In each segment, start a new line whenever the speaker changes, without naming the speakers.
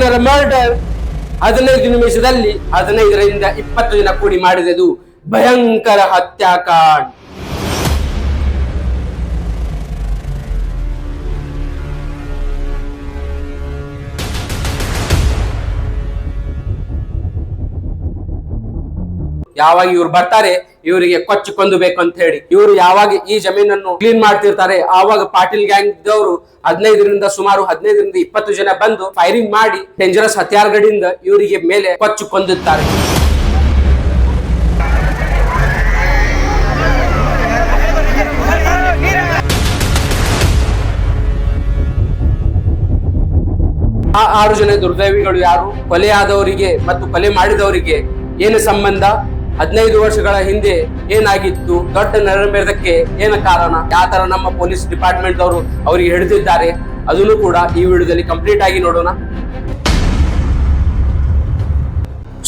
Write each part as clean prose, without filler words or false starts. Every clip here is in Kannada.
ಜನರ ಮರ್ಡರ್ 15 ನಿಮಿಷದಲ್ಲಿ 15ರಿಂದ 20 ಜನ ಕೂಡಿ ಮಾಡಿದದು ಭಯಂಕರ ಹತ್ಯಾಕಾಂಡ್. ಯಾವಾಗ ಇವ್ರು ಬರ್ತಾರೆ ಇವರಿಗೆ ಕೊಚ್ಚಿ ಕೊಂದಬೇಕು ಅಂತ ಹೇಳಿ ಇವರು ಯಾವಾಗ ಈ ಜಮೀನನ್ನು ಕ್ಲೀನ್ ಮಾಡ್ತಿರ್ತಾರೆ ಆವಾಗ ಪಾಟೀಲ್ ಗ್ಯಾಂಗ್ ದವರು 15ರಿಂದ 20 ಜನ ಬಂದು ಫೈರಿಂಗ್ ಮಾಡಿ ಡೇಂಜರಸ್ ಹತ್ಯಾರಗಳಿಂದ ಇವರಿಗೆ ಮೇಲೆ ಕೊಚ್ಚಿ ಕೊಂದಿರ್ತಾರೆ. ಆ 6 ಜನ ದುರ್ದೈವಿಗಳು ಯಾರು, ಕೊಲೆಯಾದವರಿಗೆ ಮತ್ತು ಕೊಲೆ ಮಾಡಿದವರಿಗೆ ಏನು ಸಂಬಂಧ, 15 ವರ್ಷಗಳ ಹಿಂದೆ ಏನಾಗಿತ್ತು, ದೊಡ್ಡ ನರಮೇಧಕ್ಕೆ ಏನು ಕಾರಣ, ಯಾವ ತರ ನಮ್ಮ ಪೊಲೀಸ್ ಡಿಪಾರ್ಟ್ಮೆಂಟ್ ಅವರು ಅವರಿಗೆ ಹಿಡಿದಿದ್ದಾರೆ, ಅದನ್ನು ಕೂಡ ಈ ವಿಡಿಯೋದಲ್ಲಿ ಕಂಪ್ಲೀಟ್ ಆಗಿ ನೋಡೋಣ.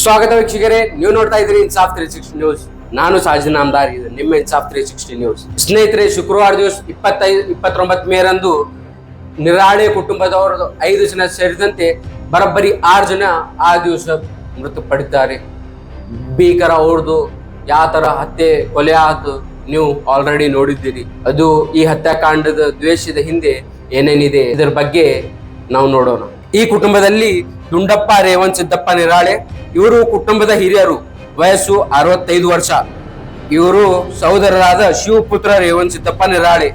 ಸ್ವಾಗತ ವೀಕ್ಷಕರೇ, ನೀವು ನೋಡ್ತಾ ಇದ್ದೀರಿ ಇನ್ಸಾಫ್ 360 ನ್ಯೂಸ್. ನಾನು ಸಾಜಿದ್ ನಾಮದಾರ್, ಇದು ನಿಮ್ಮ ಇನ್ಸಾಫ್ 360 ನ್ಯೂಸ್. ಸ್ನೇಹಿತರೆ, ಶುಕ್ರವಾರ ದಿವಸ 29 ಮೇರಂದು ನಿರಾಳೆ ಕುಟುಂಬದವರು 5 ಜನ ಸೇರಿದಂತೆ ಬರೋಬ್ಬರಿ 6 ಜನ ಆ ದಿವಸ ಮೃತಪಟ್ಟಿದ್ದಾರೆ. ಭೀಕರ ಹೊಡೆದು ಯಾವ ತರ ಹತ್ಯೆ ಕೊಲೆ ಆಯ್ತು ನೀವು ಆಲ್ರೆಡಿ ನೋಡಿದ್ದೀರಿ. ಅದು ಈ ಹತ್ಯಾಕಾಂಡದ ದ್ವೇಷದ ಹಿಂದೆ ಏನೇನಿದೆ ಇದರ ಬಗ್ಗೆ ನಾವು ನೋಡೋಣ. ಈ ಕುಟುಂಬದಲ್ಲಿ ದುಂಡಪ್ಪ ರೇವಣ್ ಸಿದ್ದಪ್ಪ ನಿರಾಳೆ ಇವರು ಕುಟುಂಬದ ಹಿರಿಯರು, ವಯಸ್ಸು 65 ವರ್ಷ. ಇವರು ಸಹೋದರರಾದ ಶಿವಪುತ್ರ ರೇವಣ್ ಸಿದ್ದಪ್ಪ ನಿರಾಳೆ,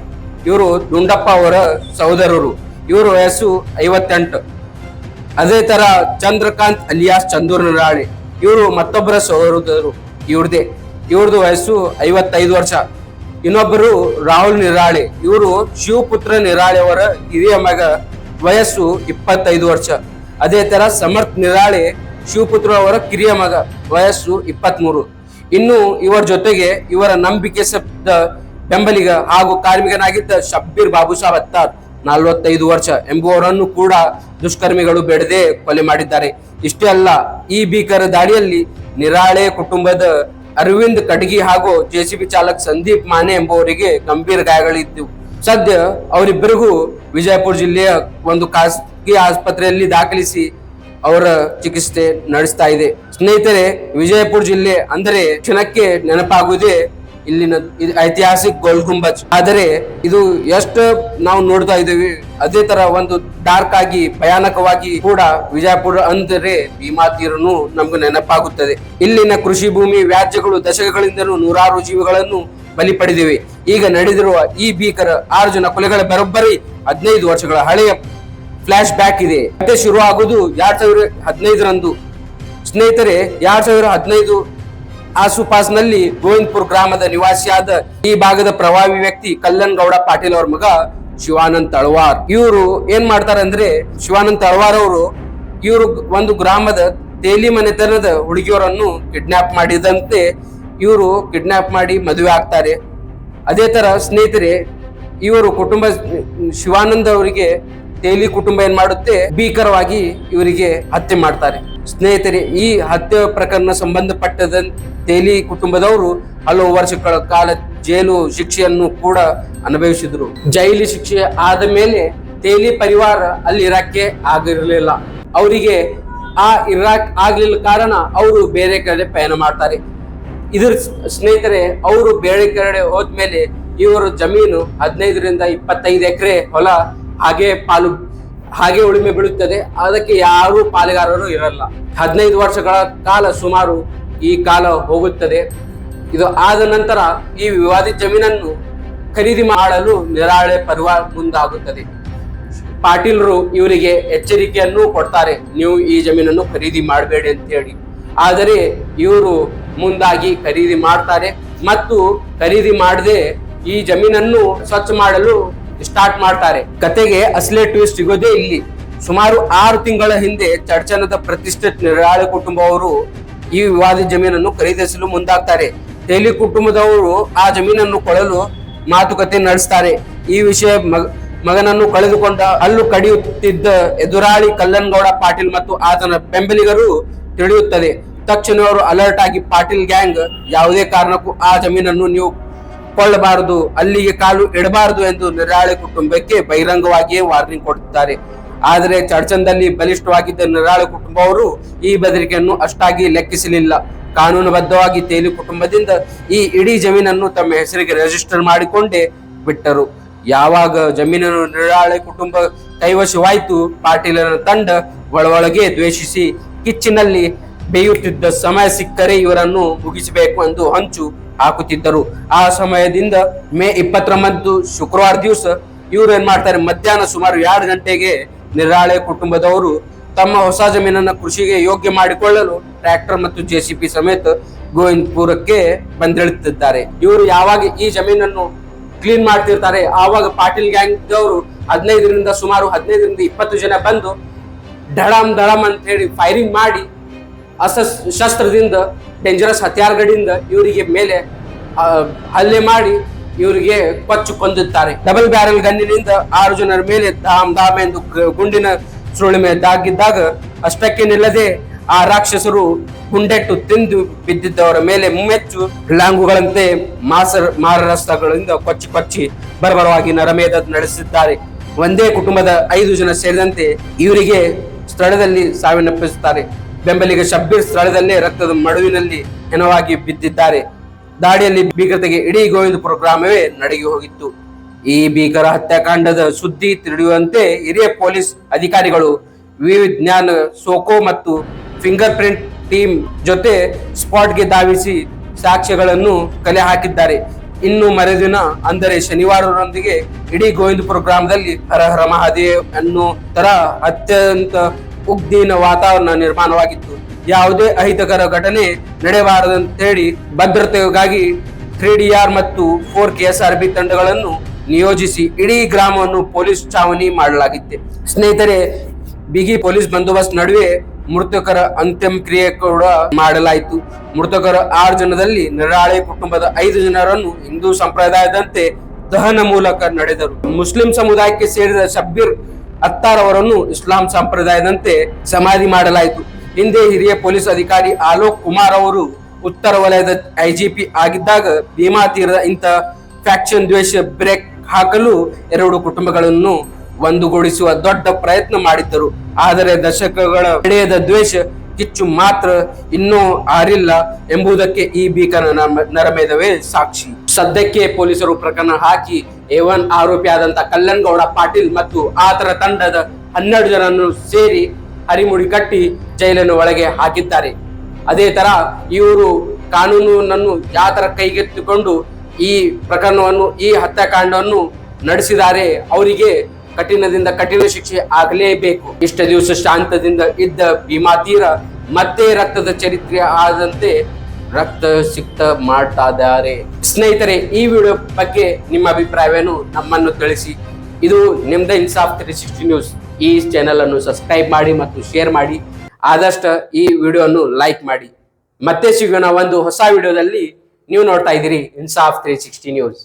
ಇವರು ದುಂಡಪ್ಪ ಅವರ ಸಹೋದರರು, ಇವರ ವಯಸ್ಸು 58. ಅದೇ ತರ ಚಂದ್ರಕಾಂತ್ ಅಲಿಯಾಸ್ ಚಂದೂರ್ ನಿರಾಳೆ ಇವರು ಮತ್ತೊಬ್ಬರ ಸಹೋದರರು, ಇವ್ರದ್ದು ವಯಸ್ಸು 55 ವರ್ಷ. ಇನ್ನೊಬ್ಬರು ರಾಹುಲ್ ನಿರಾಳೆ, ಇವರು ಶಿವಪುತ್ರ ನಿರಾಳೆ ಅವರ ಹಿರಿಯ ಮಗ, ವಯಸ್ಸು 25 ವರ್ಷ. ಅದೇ ತರ ಸಮರ್ಥ್ ನಿರಾಳೆ ಶಿವಪುತ್ರ ಅವರ ಕಿರಿಯ ಮಗ, ವಯಸ್ಸು 23. ಇನ್ನು ಇವರ ಜೊತೆಗೆ ಇವರ ನಂಬಿಕೆ ಶಬ್ದ ಬೆಂಬಲಿಗ ಹಾಗೂ ಕಾರ್ಮಿಕನಾಗಿದ್ದ ಶಬ್ಬೀರ್ ಬಾಬು ಸಾಬ್ ಅತ್ತಾರ್ 45 ವರ್ಷ ಎಂಬುವರನ್ನು ಕೂಡ ದುಷ್ಕರ್ಮಿಗಳು ಬೆಳೆದೇ ಕೊಲೆ ಮಾಡಿದ್ದಾರೆ. ಇಷ್ಟೇ ಅಲ್ಲ, ಈ ಭೀಕರ ದಾಳಿಯಲ್ಲಿ ನಿರಾಳೆ ಕುಟುಂಬದ ಅರವಿಂದ್ ಕಡ್ಗಿ ಹಾಗೂ ಜೆಸಿಬಿ ಚಾಲಕ ಸಂದೀಪ್ ಮಾನೆ ಎಂಬುವರಿಗೆ ಗಂಭೀರ ಗಾಯಗಳಿದ್ದವು. ಸದ್ಯ ಅವರಿಬ್ಬರಿಗೂ ವಿಜಯಪುರ ಜಿಲ್ಲೆಯ ಒಂದು ಖಾಸಗಿ ಆಸ್ಪತ್ರೆಯಲ್ಲಿ ದಾಖಲಿಸಿ ಅವರ ಚಿಕಿತ್ಸೆ ನಡೆಸ್ತಾ ಇದೆ. ಸ್ನೇಹಿತರೆ, ವಿಜಯಪುರ ಜಿಲ್ಲೆ ಅಂದರೆ ಕ್ಷಣಕ್ಕೆ ನೆನಪಾಗುವುದೇ ಇಲ್ಲಿನ ಐತಿಹಾಸಿಕ ಗೋಲ್ ಗುಂಬಜ್. ಆದರೆ ಇದು ಎಷ್ಟು ನಾವು ನೋಡ್ತಾ ಇದ್ದೀವಿ, ಅದೇ ತರ ಒಂದು ಡಾರ್ಕ್ ಆಗಿ ಭಯಾನಕವಾಗಿ ಕೂಡ ವಿಜಯಪುರ ಅಂದರೆ ಭೀಮಾ ತೀರನು ನಮ್ಗೆ ನೆನಪಾಗುತ್ತದೆ. ಇಲ್ಲಿನ ಕೃಷಿ ಭೂಮಿ ವ್ಯಾಜ್ಯಗಳು ದಶಕಗಳಿಂದಲೂ ನೂರಾರು ಜೀವಗಳನ್ನು ಬಲಿ ಪಡೆದಿವೆ. ಈಗ ನಡೆದಿರುವ ಈ ಭೀಕರ 6 ಜನ ಕೊಲೆಗಳ ಬರೋಬ್ಬರಿ 15 ವರ್ಷಗಳ ಹಳೆಯ ಫ್ಲಾಶ್ ಬ್ಯಾಕ್ ಇದೆ. ಕಥೆ ಶುರು ಆಗುವುದು 2015ರಂದು. ಸ್ನೇಹಿತರೆ, 2015 ಆಸುಪಾಸ್ನಲ್ಲಿ ಗೋವಿಂದಪುರ ಗ್ರಾಮದ ನಿವಾಸಿಯಾದ ಈ ಭಾಗದ ಪ್ರಭಾವಿ ವ್ಯಕ್ತಿ ಕಲ್ಲನ್ ಗೌಡ ಪಾಟೀಲ್ ಅವ್ರ ಮಗ ಶಿವಾನಂದ್ ತಳವಾರ್. ಇವರು ಏನ್ ಮಾಡ್ತಾರೆ ಅಂದ್ರೆ, ಶಿವಾನಂದ್ ತಳವಾರ್ ಅವರು ಇವರು ಒಂದು ಗ್ರಾಮದ ತೇಲಿ ಮನೆತನದ ಹುಡುಗಿಯವರನ್ನು ಕಿಡ್ನಾಪ್ ಮಾಡಿದಂತೆ ಇವರು ಕಿಡ್ನಾಪ್ ಮಾಡಿ ಮದುವೆ ಆಗ್ತಾರೆ. ಅದೇ ತರ ಸ್ನೇಹಿತರೆ, ಇವರು ಕುಟುಂಬ ಶಿವಾನಂದ್ ಅವರಿಗೆ ತೇಲಿ ಕುಟುಂಬ ಏನ್ ಮಾಡುತ್ತೆ, ಭೀಕರವಾಗಿ ಇವರಿಗೆ ಹತ್ಯೆ ಮಾಡ್ತಾರೆ. ಸ್ನೇಹಿತರೆ, ಈ ಹತ್ಯೆ ಪ್ರಕರಣ ಸಂಬಂಧಪಟ್ಟದ ತೇಲಿ ಕುಟುಂಬದವರು ಹಲವು ವರ್ಷಗಳ ಕಾಲ ಜೈಲು ಶಿಕ್ಷೆಯನ್ನು ಕೂಡ ಅನುಭವಿಸಿದ್ರು. ಜೈಲು ಶಿಕ್ಷೆ ಆದ ಮೇಲೆ ತೇಲಿ ಪರಿವಾರ ಅಲ್ಲಿ ಇರಾಕೆ ಆಗಿರಲಿಲ್ಲ. ಅವರಿಗೆ ಇರಾಕ್ ಆಗ್ಲಿಲ್ಲ ಕಾರಣ ಅವರು ಬೇರೆ ಕಡೆ ಪಯಣ ಮಾಡ್ತಾರೆ. ಇದ್ರ ಸ್ನೇಹಿತರೆ, ಅವರು ಬೇರೆ ಕಡೆ ಹೋದ್ಮೇಲೆ ಇವರು ಜಮೀನು 15ರಿಂದ 25 ಎಕರೆ ಹೊಲ ಹಾಗೆ ಉಳುಮೆ ಬೀಳುತ್ತದೆ. ಅದಕ್ಕೆ ಯಾರು ಪಾಲುಗಾರರು ಇರಲ್ಲ. 15 ವರ್ಷಗಳ ಕಾಲ ಸುಮಾರು ಈ ಕಾಲ ಹೋಗುತ್ತದೆ. ಇದು ಆದ ನಂತರ ಈ ವಿವಾದಿತ ಜಮೀನನ್ನು ಖರೀದಿ ಮಾಡಲು ನಿರಾಳೆ ಪರಿವಾರ ಮುಂದಾಗುತ್ತದೆ. ಪಾಟೀಲ್ರು ಇವರಿಗೆ ಎಚ್ಚರಿಕೆಯನ್ನು ಕೊಡ್ತಾರೆ, ನೀವು ಈ ಜಮೀನನ್ನು ಖರೀದಿ ಮಾಡಬೇಡಿ ಅಂತ ಹೇಳಿ. ಆದರೆ ಇವರು ಮುಂದಾಗಿ ಖರೀದಿ ಮಾಡ್ತಾರೆ ಮತ್ತು ಖರೀದಿ ಮಾಡದೆ ಈ ಜಮೀನನ್ನು ಸ್ವಚ್ಛ ಮಾಡಲು ಸ್ಟಾರ್ಟ್ ಮಾಡ್ತಾರೆ. ಕತೆಗೆ ಅಸಲಿ ಟ್ವಿಸ್ಟ್ ಸಿಗೋದೇ ಇಲ್ಲಿ. ಸುಮಾರು 6 ತಿಂಗಳ ಹಿಂದೆ ಚಡ್ಚನದ ಪ್ರತಿಷ್ಠಿತ ನಿರಾಳೆ ಕುಟುಂಬವರು ಈ ವಿವಾದಿತ ಜಮೀನನ್ನು ಖರೀದಿಸಲು ಮುಂದಾಗ್ತಾರೆ. ತೇಲಿ ಕುಟುಂಬದವರು ಆ ಜಮೀನನ್ನು ಕೊಳ್ಳಲು ಮಾತುಕತೆ ನಡೆಸ್ತಾರೆ. ಈ ವಿಷಯ ಮಗನನ್ನು ಕಳೆದುಕೊಂಡ ಹಲ್ಲು ಕಡಿಯುತ್ತಿದ್ದ ಎದುರಾಳಿ ಕಲ್ಲನ್ ಗೌಡ ಪಾಟೀಲ್ ಮತ್ತು ಆತನ ಬೆಂಬಲಿಗರು ತಿಳಿಯುತ್ತದೆ. ತಕ್ಷಣ ಅವರು ಅಲರ್ಟ್ ಆಗಿ ಪಾಟೀಲ್ ಗ್ಯಾಂಗ್ ಯಾವುದೇ ಕಾರಣಕ್ಕೂ ಆ ಜಮೀನನ್ನು ನೀವು ಕೊಳ್ಳಬಾರದು, ಅಲ್ಲಿಗೆ ಕಾಲು ಇಡಬಾರದು ಎಂದು ನಿರಾಳೆ ಕುಟುಂಬಕ್ಕೆ ಬಹಿರಂಗವಾಗಿಯೇ ವಾರ್ನಿಂಗ್ ಕೊಡುತ್ತಾರೆ. ಆದರೆ ಚಡ್ಚನ್ದಲ್ಲಿ ಬಲಿಷ್ಠವಾಗಿದ್ದ ನಿರಾಳ ಕುಟುಂಬವರು ಈ ಬೆದರಿಕೆಯನ್ನು ಅಷ್ಟಾಗಿ ಲೆಕ್ಕಿಸಲಿಲ್ಲ. ಕಾನೂನುಬದ್ಧವಾಗಿ ತೇಲಿ ಕುಟುಂಬದಿಂದ ಈ ಇಡೀ ಜಮೀನನ್ನು ತಮ್ಮ ಹೆಸರಿಗೆ ರಿಜಿಸ್ಟರ್ ಮಾಡಿಕೊಂಡೇ ಬಿಟ್ಟರು. ಯಾವಾಗ ಜಮೀನನ್ನು ನಿರಾಳೆ ಕುಟುಂಬ ಕೈವಶವಾಯಿತು, ಪಾಟೀಲರ ತಂಡ ಒಳಗೆ ದ್ವೇಷಿಸಿ ಕಿಚ್ಚಿನಲ್ಲಿ ಬೇಯುತ್ತಿದ್ದ ಸಮಯ ಸಿಕ್ಕರೆ ಇವರನ್ನು ಮುಗಿಸಬೇಕು ಎಂದು ಹಂಚು ಹಾಕುತ್ತಿದ್ದರು. ಆ ಸಮಯದಿಂದ ಮೇ 29 ಶುಕ್ರವಾರ ದಿವಸ ಇವರು ಏನ್ ಮಾಡ್ತಾರೆ, ಮಧ್ಯಾಹ್ನ ಸುಮಾರು 2 ಗಂಟೆಗೆ ನಿರಾಳೆ ಕುಟುಂಬದವರು ತಮ್ಮ ಹೊಸ ಜಮೀನನ್ನ ಕೃಷಿಗೆ ಯೋಗ್ಯ ಮಾಡಿಕೊಳ್ಳಲು ಟ್ರ್ಯಾಕ್ಟರ್ ಮತ್ತು JCB ಸಮೇತ ಗೋವಿಂದಪುರಕ್ಕೆ ಬಂದಿಳಿತಿದ್ದಾರೆ. ಇವರು ಯಾವಾಗ ಈ ಜಮೀನನ್ನು ಕ್ಲೀನ್ ಮಾಡ್ತಿರ್ತಾರೆ, ಆವಾಗ ಪಾಟೀಲ್ ಗ್ಯಾಂಗ್ ದವರು 15ರಿಂದ 20 ಜನ ಬಂದು ಢಳಮ್ ಢಳಮ್ ಅಂತ ಹೇಳಿ ಫೈರಿಂಗ್ ಮಾಡಿ ಶಸ್ತ್ರದಿಂದ ಡೇಂಜರಸ್ ಹತ್ಯಾರಗಳಿಂದ ಇವರಿಗೆ ಮೇಲೆ ಹಲ್ಲೆ ಮಾಡಿ ಇವರಿಗೆ ಕೊಚ್ಚು ಕೊಂದಿದ್ದಾರೆ. ಡಬಲ್ ಬ್ಯಾರಲ್ ಗನ್ನಿನಿಂದ 6 ಜನರ ಮೇಲೆ ಧಾಮ್ ಧಾಮ್ ಎಂದು ಗುಂಡಿನ ಸುರುಳಿಮೆ ತಾಗಿದ್ದಾಗ ಅಷ್ಟಕ್ಕೆ ನಿಲ್ಲದೆ ಆ ರಾಕ್ಷಸರು ಗುಂಡೆಟ್ಟು ತಿಂದು ಬಿದ್ದಿದ್ದವರ ಮೇಲೆ ಮುಮ್ಮೆಚ್ಚು ಲಾಂಗುಗಳಂತೆ ಮಾರರಸ್ತ್ರಗಳಿಂದ ಕೊಚ್ಚಿ ಬರ್ಬರವಾಗಿ ನರಮೇಧ ನಡೆಸಿದ್ದಾರೆ. ಒಂದೇ ಕುಟುಂಬದ 5 ಜನ ಸೇರಿದಂತೆ ಇವರಿಗೆ ಸ್ಥಳದಲ್ಲಿ ಸಾವಿನಪ್ಪಿಸುತ್ತಾರೆ. ಬೆಂಬಲಿಗ ಶಬ್ಬೀರ್ ಸ್ಥಳದಲ್ಲೇ ರಕ್ತದ ಮಡುವಿನಲ್ಲಿ ಹೆಣವಾಗಿ ಬಿದ್ದಿದ್ದಾರೆ. ದಾಳಿಯಲ್ಲಿ ಭೀಕರತೆಗೆ ಇಡೀ ಗೋವಿಂದಪುರ ಗ್ರಾಮವೇ ನಡಗಿ ಹೋಗಿತ್ತು. ಈ ಭೀಕರ ಹತ್ಯಾಕಾಂಡದ ಸುದ್ದಿ ತಿಳಿಯುವಂತೆ ಹಿರಿಯ ಪೊಲೀಸ್ ಅಧಿಕಾರಿಗಳು ವಿಜ್ಞಾನ ಸೋಕೋ ಮತ್ತು ಫಿಂಗರ್ ಪ್ರಿಂಟ್ ಟೀಮ್ ಜೊತೆ ಸ್ಪಾಟ್ಗೆ ಧಾವಿಸಿ ಸಾಕ್ಷ್ಯಗಳನ್ನು ಕಲೆ ಹಾಕಿದ್ದಾರೆ. ಇನ್ನು ಮರುದಿನ ಅಂದರೆ ಶನಿವಾರದೊಂದಿಗೆ ಇಡೀ ಗೋವಿಂದಪುರ ಗ್ರಾಮದಲ್ಲಿ ಹರ ಹರ ಮಹಾದೇವ್ ಅನ್ನೋ ತರ ಅತ್ಯಂತ ಉಗ್ದೀನ ವಾತಾವರಣ ನಿರ್ಮಾಣವಾಗಿತ್ತು. ಯಾವುದೇ ಅಹಿತಕರ ಘಟನೆ ನಡೆಯಬಾರದಂತೇಳಿ ಭದ್ರತೆಗಾಗಿ 3DR ಮತ್ತು 4 KSRB ತಂಡಗಳನ್ನು ನಿಯೋಜಿಸಿ ಇಡೀ ಗ್ರಾಮವನ್ನು ಪೊಲೀಸ್ ಚಾವಣಿ ಮಾಡಲಾಗಿತ್ತು. ಸ್ನೇಹಿತರೆ, ಬಿಗಿ ಪೊಲೀಸ್ ಬಂದೋಬಸ್ತ್ ನಡುವೆ ಮೃತಕರ ಅಂತಿಮ ಕ್ರಿಯೆ ಕೂಡ ಮಾಡಲಾಯಿತು. ಮೃತಕರ 6 ಜನದಲ್ಲಿ ನಿರಾಳೆ ಕುಟುಂಬದ 5 ಜನರನ್ನು ಹಿಂದೂ ಸಂಪ್ರದಾಯದಂತೆ ದಹನ ಮೂಲಕ ನಡೆದರು. ಮುಸ್ಲಿಂ ಸಮುದಾಯಕ್ಕೆ ಸೇರಿದ ಶಬ್ಬೀರ್ ಅತ್ತಾರ್ ಅವರನ್ನು ಇಸ್ಲಾಂ ಸಂಪ್ರದಾಯದಂತೆ ಸಮಾಧಿ ಮಾಡಲಾಯಿತು. ಹಿಂದೆ ಹಿರಿಯ ಪೊಲೀಸ್ ಅಧಿಕಾರಿ ಆಲೋಕ್ ಕುಮಾರ್ ಅವರು ಉತ್ತರ ವಲಯದ IGP ಆಗಿದ್ದಾಗ ಭೀಮಾ ತೀರದ ಇಂಥ ಫ್ಯಾಕ್ಷನ್ ದ್ವೇಷ ಬ್ರೇಕ್ ಹಾಕಲು 2 ಕುಟುಂಬಗಳನ್ನು ಒಂದುಗೂಡಿಸುವ ದೊಡ್ಡ ಪ್ರಯತ್ನ ಮಾಡಿದ್ದರು. ಆದರೆ ದಶಕಗಳ ನಡೆಯದ ದ್ವೇಷ ಕಿಚ್ಚು ಮಾತ್ರ ಇನ್ನೂ ಆರಿಲ್ಲ ಎಂಬುದಕ್ಕೆ ಈ ಭೀಕರ ನರಮೇಧವೇ ಸಾಕ್ಷಿ. ಸದ್ಯಕ್ಕೆ ಪೊಲೀಸರು ಪ್ರಕರಣ ಹಾಕಿ A1 ಆರೋಪಿಯಾದಂತ ಕಲ್ಲನಗೌಡ ಪಾಟೀಲ್ ಮತ್ತು ಆತರ ತಂಡದ 12 ಜನರನ್ನು ಸೇರಿ ಹರಿಮುಡಿ ಕಟ್ಟಿ ಜೈಲಿನ ಒಳಗೆ ಹಾಕಿದ್ದಾರೆ. ಅದೇ ತರ ಇವರು ಕಾನೂನನ್ನು ಯಾವ ತರ ಕೈಗೆತ್ತಿಕೊಂಡು ಈ ಪ್ರಕರಣವನ್ನು ಈ ಹತ್ಯಾಕಾಂಡವನ್ನು ನಡೆಸಿದ್ದಾರೆ, ಅವರಿಗೆ ಕಠಿಣದಿಂದ ಕಠಿಣ ಶಿಕ್ಷೆ ಆಗಲೇಬೇಕು. ಇಷ್ಟ ದಿವಸ ಶಾಂತದಿಂದ ಇದ್ದ ಭೀಮಾ ತೀರ ಮತ್ತೆ ರಕ್ತದ ಚರಿತ್ರೆ ಆದಂತೆ ರಕ್ತ ಸಿಕ್ತ ಮಾಡ್ತಾ ಇದ್ದಾರೆ. ಸ್ನೇಹಿತರೆ, ಈ ವಿಡಿಯೋ ಬಗ್ಗೆ ನಿಮ್ಮ ಅಭಿಪ್ರಾಯವೇನು ನಮ್ಮನ್ನು ತಿಳಿಸಿ. ಇದು ನಿಮ್ದ ಇನ್ಸಾಫ್ 360 ನ್ಯೂಸ್. ಈ ಚಾನೆಲ್ ಅನ್ನು ಸಬ್ಸ್ಕ್ರೈಬ್ ಮಾಡಿ ಮತ್ತು ಶೇರ್ ಮಾಡಿ. ಆದಷ್ಟು ಈ ವಿಡಿಯೋವನ್ನು ಲೈಕ್ ಮಾಡಿ. ಮತ್ತೆ ಸಿಗೋಣ ಒಂದು ಹೊಸ ವಿಡಿಯೋದಲ್ಲಿ. ನೀವು ನೋಡ್ತಾ ಇದ್ದೀರಿ ಇನ್ಸಾಫ್ 360 ನ್ಯೂಸ್.